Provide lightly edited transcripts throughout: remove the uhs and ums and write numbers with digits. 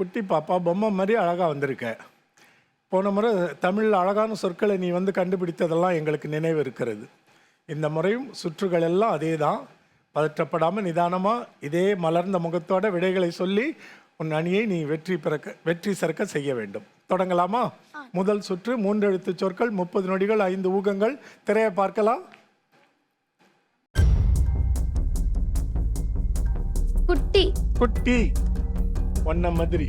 குட்டி பாப்பா பொம்மை மாதிரி அழகாக வந்திருக்க. போன முறை தமிழில் அழகான சொற்களை நீ வந்து கண்டுபிடித்ததெல்லாம் எங்களுக்கு நினைவு இருக்கிறது. இந்த முறையும் சுற்றுகள் எல்லாம் அதே தான். பதற்றப்படாமல் நிதானமாக இதே மலர்ந்த முகத்தோட விடைகளை சொல்லி உன் அணியை நீ வெற்றி சிறக்க செய்ய வேண்டும். தொடங்கலாமா? முதல் சுற்று 3 எழுத்து சொற்கள், 30 நொடிகள், 5 ஊகங்கள். திரையை பார்க்கலாம். குட்டி குட்டி ஒன்ன மாதிரி.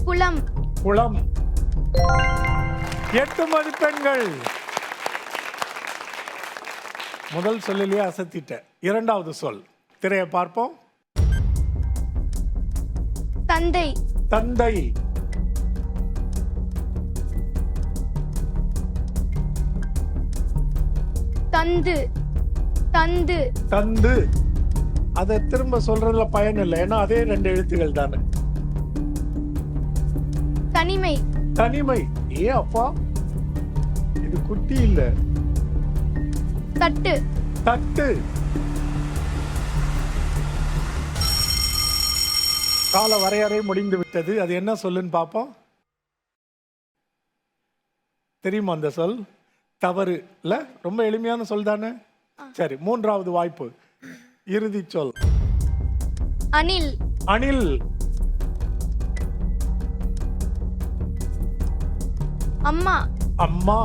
குளம் குளம் 8 மதிப்பெண்கள். முதல் சொல்லிலேயே அசத்திட்ட. இரண்டாவது சொல், திரையை பார்ப்போம். தந்தை தந்தை தந்து தந்து தந்து. அதை திரும்ப சொல்றதுல பயன் இல்லை, ஏன்னா அதே 2 எழுத்துகள் தானே. தனிமை தனிமை. ஏ அப்பா, இது குட்டி இல்ல. தட்டு தட்டு. கால வரையறை முடிந்து விட்டது. அது என்ன சொல்லுன்னு பார்ப்போம். தெரியுமா அந்த சொல்? தவறு இல்ல, ரொம்ப எளிமையான சொல் தானே. சரி, மூன்றாவது வாய்ப்பு, இறுதி சொல். அணில் அணில். அம்மா அம்மா.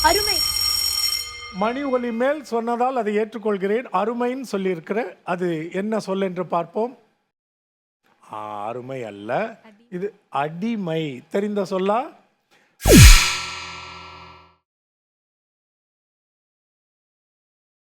அருமை. மணி ஒலி மேல் சொன்னதால் அதை ஏற்றுக்கொள்கிறேன். அருமைன்னு சொல்லியிருக்கிற, அது என்ன சொல் என்று பார்ப்போம். அருமை அல்ல, இது அடிமை. தெரிந்த சொல்லா?